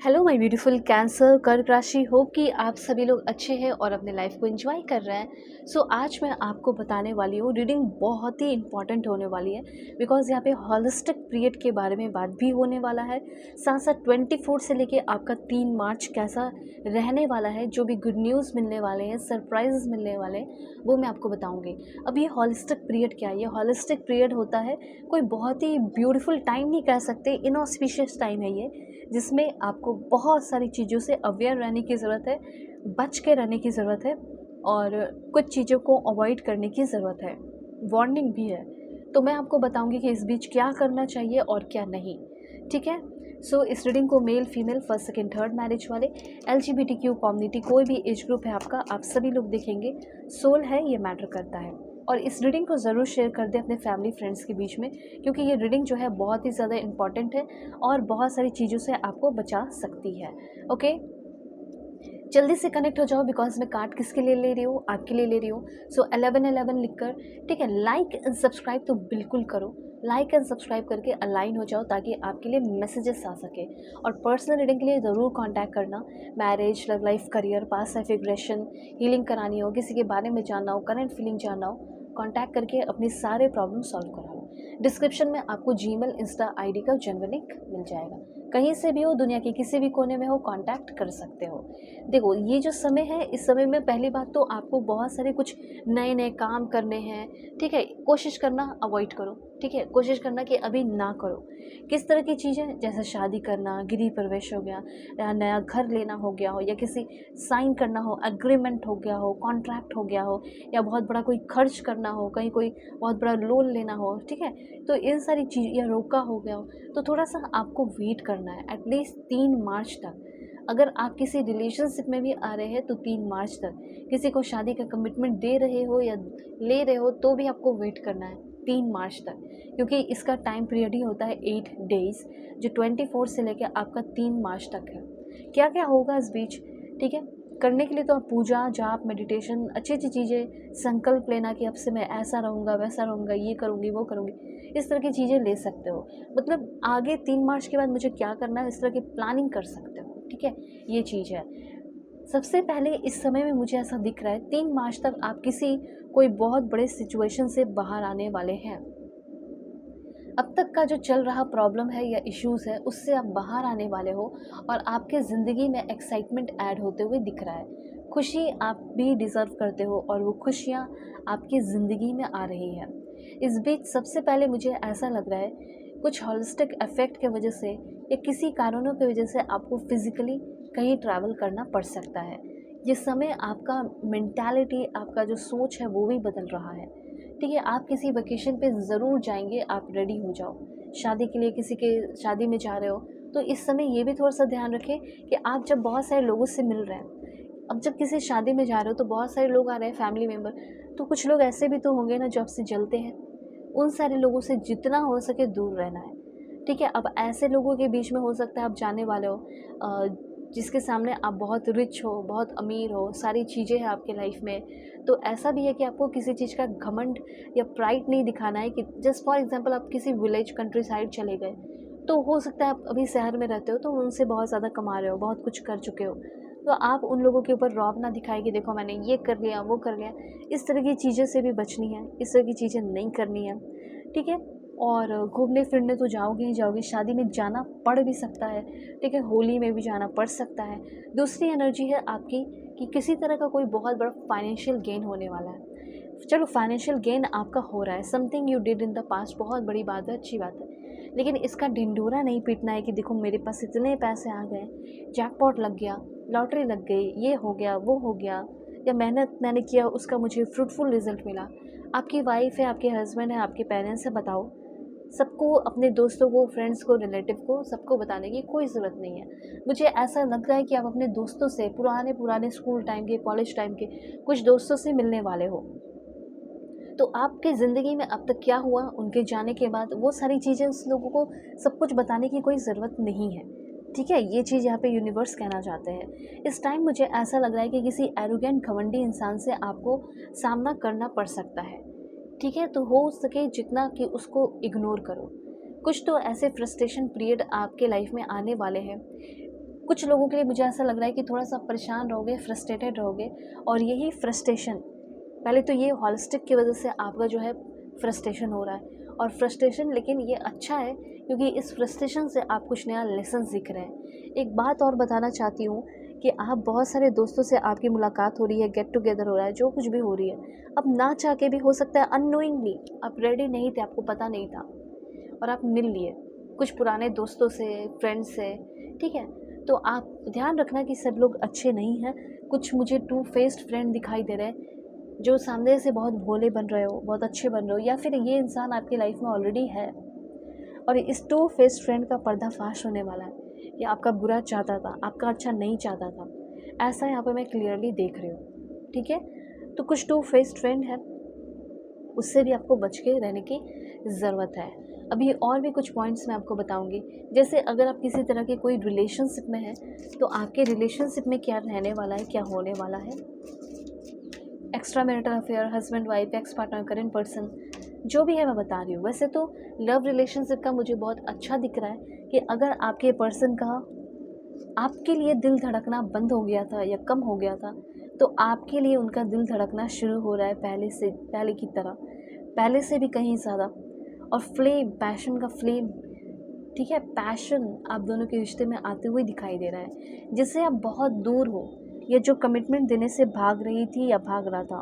Hello my beautiful cancer कर्क राशि। Hope कि आप सभी लोग अच्छे हैं और अपने लाइफ को एंजॉय कर रहे हैं। आज मैं आपको बताने वाली हूँ, रीडिंग बहुत ही इंपॉर्टेंट होने वाली है बिकॉज यहाँ पे हॉलिस्टिक पीरियड के बारे में बात भी होने वाला है। साथ साथ 24 से लेके आपका 3 मार्च कैसा रहने वाला है, जो भी गुड न्यूज़ मिलने वाले हैं, सरप्राइजेस मिलने वाले हैं, वो मैं आपको बताऊँगी। अब ये हॉलिस्टिक पीरियड क्या है? ये हॉलिस्टिक पीरियड होता है कोई बहुत ही ब्यूटीफुल टाइम नहीं कह सकते, इनऑस्पिशियस टाइम है ये, जिसमें आपको बहुत सारी चीज़ों से अवेयर रहने की ज़रूरत है, बच के रहने की ज़रूरत है और कुछ चीज़ों को अवॉइड करने की ज़रूरत है। वार्निंग भी है, तो मैं आपको बताऊंगी कि इस बीच क्या करना चाहिए और क्या नहीं। ठीक है। इस रीडिंग को male female first second third marriage वाले, LGBTQ कम्युनिटी, कोई भी एज ग्रुप है आपका, आप सभी लोग देखेंगे। सोल है, ये मैटर करता है। और इस रीडिंग को ज़रूर शेयर कर दें अपने फैमिली फ्रेंड्स के बीच में, क्योंकि ये रीडिंग जो है बहुत ही ज़्यादा इंपॉर्टेंट है और बहुत सारी चीज़ों से आपको बचा सकती है। ओके, जल्दी से कनेक्ट हो जाओ बिकॉज मैं कार्ड किसके लिए ले रही हूँ, आपके लिए ले रही हूँ। 1111 लिखकर, ठीक है, लाइक एंड सब्सक्राइब तो बिल्कुल करो। लाइक एंड सब्सक्राइब करके अलाइन हो जाओ ताकि आपके लिए मैसेजेस आ सके। और पर्सनल रीडिंग के लिए ज़रूर कांटेक्ट करना। Marriage, love life, career, past life regression, healing करानी हो, किसी के बारे में जानना हो, करंट फीलिंग जानना हो, कांटेक्ट करके अपने सारे प्रॉब्लम सॉल्व करा लो। डिस्क्रिप्शन में आपको जीमेल, इंस्टा आईडी का जनरल लिंक मिल जाएगा। कहीं से भी हो, दुनिया के किसी भी कोने में हो, कांटेक्ट कर सकते हो। देखो, ये जो समय है, इस समय में पहली बात तो आपको बहुत सारे कुछ नए नए काम करने हैं। ठीक है, कोशिश करना अवॉइड करो। ठीक है, कोशिश करना कि अभी ना करो। किस तरह की चीज़ें, जैसे शादी करना, गृह प्रवेश हो गया, या नया घर लेना हो गया हो, या किसी साइन करना हो, एग्रीमेंट हो गया हो, कॉन्ट्रैक्ट हो गया हो, या बहुत बड़ा कोई खर्च करना हो, कहीं कोई बहुत बड़ा लोन लेना हो। ठीक है, तो इन सारी चीज़, या रोका हो गया हो, तो थोड़ा सा आपको वेट करना है एटलीस्ट 3 मार्च तक। अगर आप किसी रिलेशनशिप में भी आ रहे हैं तो 3 मार्च तक, किसी को शादी का कमिटमेंट दे रहे हो या ले रहे हो तो भी आपको वेट करना है 3 मार्च तक, क्योंकि इसका टाइम पीरियड ही होता है 8 डेज़, जो 24 से लेकर आपका 3 मार्च तक है। क्या क्या होगा इस बीच, ठीक है, करने के लिए तो आप पूजा, जाप, मेडिटेशन, अच्छी अच्छी चीज़ें, संकल्प लेना कि अब से मैं ऐसा रहूँगा, वैसा रहूँगा, ये करूँगी, वो करूँगी, इस तरह की चीज़ें ले सकते हो। मतलब आगे 3 मार्च के बाद मुझे क्या करना है, इस तरह की प्लानिंग कर सकते हो। ठीक है, ये चीज़ है। सबसे पहले इस समय में मुझे ऐसा दिख रहा है 3 मार्च तक आप किसी कोई बहुत बड़े सिचुएशन से बाहर आने वाले हैं। अब तक का जो चल रहा प्रॉब्लम है या इश्यूज़ है, उससे आप बाहर आने वाले हो और आपके ज़िंदगी में एक्साइटमेंट ऐड होते हुए दिख रहा है। खुशी आप भी डिज़र्व करते हो और वो खुशियाँ आपकी ज़िंदगी में आ रही है। इस बीच सबसे पहले मुझे ऐसा लग रहा है कुछ हॉलिस्टिक इफेक्ट की वजह से या किसी कारणों की वजह से आपको फिज़िकली कहीं ट्रैवल करना पड़ सकता है। ये समय आपका मेंटालिटी, आपका जो सोच है वो भी बदल रहा है। ठीक है, आप किसी वेकेशन पे ज़रूर जाएंगे, आप रेडी हो जाओ। शादी के लिए किसी के शादी में जा रहे हो तो इस समय ये भी थोड़ा सा ध्यान रखें कि आप जब बहुत सारे लोगों से मिल रहे हैं, अब जब किसी शादी में जा रहे हो तो बहुत सारे लोग आ रहे हैं, फैमिली मेम्बर, तो कुछ लोग ऐसे भी तो होंगे ना जो आपसे जलते हैं। उन सारे लोगों से जितना हो सके दूर रहना है। ठीक है, अब ऐसे लोगों के बीच में हो सकता है आप जाने वाले हो जिसके सामने आप बहुत रिच हो, बहुत अमीर हो, सारी चीज़ें हैं आपके लाइफ में, तो ऐसा भी है कि आपको किसी चीज़ का घमंड या प्राइड नहीं दिखाना है। कि जस्ट फॉर एग्जांपल आप किसी विलेज कंट्री साइड चले गए, तो हो सकता है आप अभी शहर में रहते हो तो उनसे बहुत ज़्यादा कमा रहे हो, बहुत कुछ कर चुके हो, तो आप उन लोगों के ऊपर रौब ना दिखाए कि देखो मैंने ये कर लिया, वो कर लिया। इस तरह की चीज़ों से भी बचनी है, इस तरह की चीज़ें नहीं करनी है। ठीक है, और घूमने फिरने तो जाओगे ही जाओगे, शादी में जाना पड़ भी सकता है। ठीक है, होली में भी जाना पड़ सकता है। दूसरी एनर्जी है आपकी कि किसी तरह का कोई बहुत बड़ा फाइनेंशियल गेन होने वाला है। चलो, फाइनेंशियल गेन आपका हो रहा है, something you did in the past, बहुत बड़ी बात है, अच्छी बात है, लेकिन इसका ढिंढोरा नहीं पीटना है कि देखो मेरे पास इतने पैसे आ गए, जैकपॉट लग गया, लॉटरी लग गई, ये हो गया, वो हो गया, या मेहनत मैंने किया उसका मुझे फ्रूटफुल रिजल्ट मिला। आपकी वाइफ है, आपके हस्बैंड है, आपके पेरेंट्स है, बताओ। सबको, अपने दोस्तों को, फ्रेंड्स को, रिलेटिव को, सबको बताने की कोई ज़रूरत नहीं है। मुझे ऐसा लग रहा है कि आप अपने दोस्तों से, पुराने पुराने स्कूल टाइम के, कॉलेज टाइम के कुछ दोस्तों से मिलने वाले हो। तो आपके ज़िंदगी में अब तक क्या हुआ, उनके जाने के बाद वो सारी चीज़ें उस लोगों को सब कुछ बताने की कोई ज़रूरत नहीं है। ठीक है, ये चीज़ यहाँ पे यूनिवर्स कहना चाहते हैं। इस टाइम मुझे ऐसा लग रहा है कि किसी एरोगेंट, घमंडी इंसान से आपको सामना करना पड़ सकता है। ठीक है, तो हो सके जितना कि उसको इग्नोर करो। कुछ तो ऐसे फ्रस्ट्रेशन पीरियड आपके लाइफ में आने वाले हैं कुछ लोगों के लिए मुझे ऐसा लग रहा है कि थोड़ा-सा परेशान रहोगे, फ्रस्ट्रेटेड रहोगे और यही फ्रस्ट्रेशन, पहले तो ये हॉलिस्टिक की वजह से आपका जो है फ्रस्ट्रेशन हो रहा है और फ्रस्ट्रेशन, लेकिन ये अच्छा है क्योंकि इस फ्रस्ट्रेशन से आप कुछ नया लेसन सीख रहे हैं। एक बात और बताना चाहती हूँ कि आप बहुत सारे दोस्तों से आपकी मुलाकात हो रही है, गेट टुगेदर हो रहा है, जो कुछ भी हो रही है, अब ना चाह के भी हो सकता है, अननोइंगली आप रेडी नहीं थे, आपको पता नहीं था और आप मिल लिए कुछ पुराने दोस्तों से, फ्रेंड्स से, ठीक है। तो आप ध्यान रखना कि सब लोग अच्छे नहीं हैं। कुछ मुझे टू फेस्ड फ्रेंड दिखाई दे रहे हैं, जो सामने से बहुत भोले बन रहे हो, बहुत अच्छे बन रहे हो, या फिर ये इंसान आपकी लाइफ में ऑलरेडी है और इस टू फेस्ड फ्रेंड का पर्दाफाश होने वाला है। ये आपका बुरा चाहता था, आपका अच्छा नहीं चाहता था, ऐसा यहाँ पे मैं क्लियरली देख रही हूँ, ठीक है। तो कुछ टू फेस्ड फ्रेंड है, उससे भी आपको बच के रहने की ज़रूरत है। अभी और भी कुछ पॉइंट्स मैं आपको बताऊंगी, जैसे अगर आप किसी तरह के कोई रिलेशनशिप में हैं तो आपके रिलेशनशिप में क्या रहने वाला है, क्या होने वाला है। Extra marital affair, husband wife, ex partner, current person, जो भी है मैं बता रही हूँ। वैसे तो लव रिलेशनशिप का मुझे बहुत अच्छा दिख रहा है कि अगर आपके पर्सन का आपके लिए दिल धड़कना बंद हो गया था या कम हो गया था, तो आपके लिए उनका दिल धड़कना शुरू हो रहा है पहले की तरह, पहले से भी कहीं ज़्यादा। और फ्लेम, पैशन का फ्लेम, ठीक है, पैशन आप दोनों के रिश्ते में आते हुए दिखाई दे रहा है, जिससे आप बहुत दूर हो या जो कमिटमेंट देने से भाग रही थी या भाग रहा था,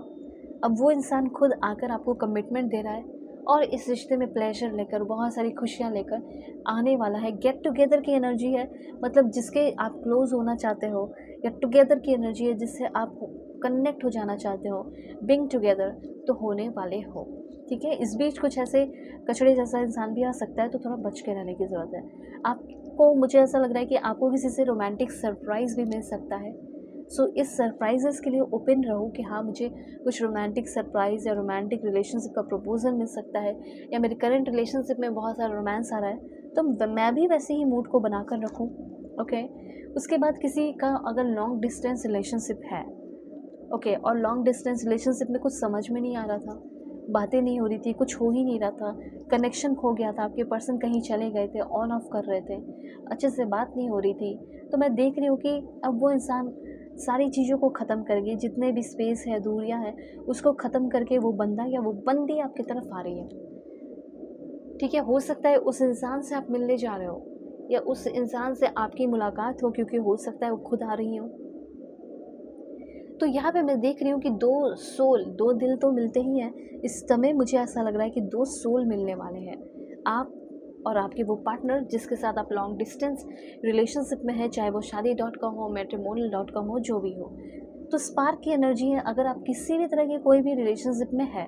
अब वो इंसान खुद आकर आपको कमिटमेंट दे रहा है और इस रिश्ते में प्लेजर लेकर, बहुत सारी खुशियाँ लेकर आने वाला है। गेट टुगेदर की एनर्जी है, मतलब जिसके आप क्लोज होना चाहते हो, या टुगेदर की एनर्जी है जिससे आप कनेक्ट हो जाना चाहते हो, बिंग टुगेदर तो होने वाले हो, ठीक है। इस बीच कुछ ऐसे कचड़े जैसा इंसान भी आ सकता है, तो थोड़ा बच के रहने की ज़रूरत है आपको। मुझे ऐसा लग रहा है कि आपको किसी से रोमांटिक सरप्राइज़ भी मिल सकता है। सो इस सरप्राइजेस के लिए ओपन रहो कि हाँ, मुझे कुछ रोमांटिक सरप्राइज़ या रोमांटिक रिलेशनशिप का प्रपोजल मिल सकता है, या मेरे करंट रिलेशनशिप में बहुत सारा रोमांस आ रहा है, तो मैं भी वैसे ही मूड को बना कर रखूँ, ओके। उसके बाद किसी का अगर लॉन्ग डिस्टेंस रिलेशनशिप है, ओके, और लॉन्ग डिस्टेंस रिलेशनशिप में कुछ समझ में नहीं आ रहा था, बातें नहीं हो रही थी, कुछ हो ही नहीं रहा था, कनेक्शन खो गया था, आपके पर्सन कहीं चले गए थे, ऑन ऑफ कर रहे थे, अच्छे से बात नहीं हो रही थी, तो मैं देख रही हूँ कि अब वो इंसान सारी चीज़ों को ख़त्म करके, जितने भी स्पेस है, दूरियां हैं, उसको ख़त्म करके वो बंदा या वो बंदी आपकी तरफ आ रही है, ठीक है। हो सकता है उस इंसान से आप मिलने जा रहे हो या उस इंसान से आपकी मुलाकात हो, क्योंकि हो सकता है वो खुद आ रही हो। तो यहाँ पे मैं देख रही हूँ कि दो सोल, दो दिल तो मिलते ही हैं, इस समय मुझे ऐसा लग रहा है कि दो सोल मिलने वाले हैं, आप और आपके वो पार्टनर जिसके साथ आप लॉन्ग डिस्टेंस रिलेशनशिप में है, चाहे वो शादी.com हो, मैट्रिमोनियल.com हो, जो भी हो। तो स्पार्क की एनर्जी है। अगर आप किसी भी तरह के कोई भी रिलेशनशिप में है,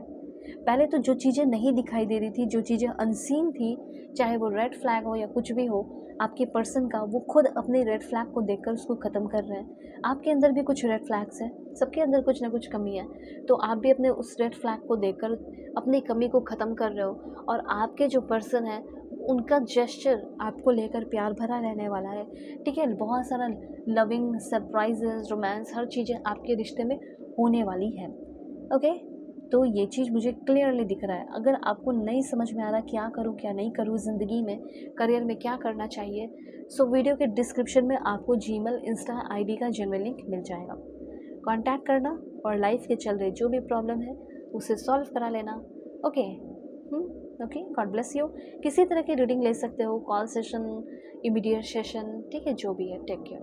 पहले तो जो चीज़ें नहीं दिखाई दे रही थी, जो चीज़ें अनसीन थी, चाहे वो रेड फ्लैग हो या कुछ भी हो, आपके पर्सन का वो खुद अपने रेड फ्लैग को देखकर उसको ख़त्म कर रहे हैं। आपके अंदर भी कुछ रेड फ्लैग्स हैं, सबके अंदर कुछ ना कुछ कमी है, तो आप भी अपने उस रेड फ्लैग को देखकर अपनी कमी को ख़त्म कर रहे हो। और आपके जो पर्सन है, उनका जेस्चर आपको लेकर प्यार भरा रहने वाला है, ठीक है। बहुत सारा लविंग, सरप्राइजेस, रोमांस, हर चीज़ें आपके रिश्ते में होने वाली है, ओके। तो ये चीज़ मुझे क्लियरली दिख रहा है। अगर आपको नहीं समझ में आ रहा क्या करूँ क्या नहीं करूँ ज़िंदगी में, करियर में क्या करना चाहिए, सो वीडियो के डिस्क्रिप्शन में आपको जीमेल, इंस्टा आईडी का जेन्युइन लिंक मिल जाएगा, कांटेक्ट करना और लाइफ के चल रहे जो भी प्रॉब्लम है उसे सॉल्व करा लेना, okay. Okay, God bless you. किसी तरह की रीडिंग ले सकते हो, कॉल सेशन, इमीडिएट सेशन, ठीक है, जो भी है। Take care.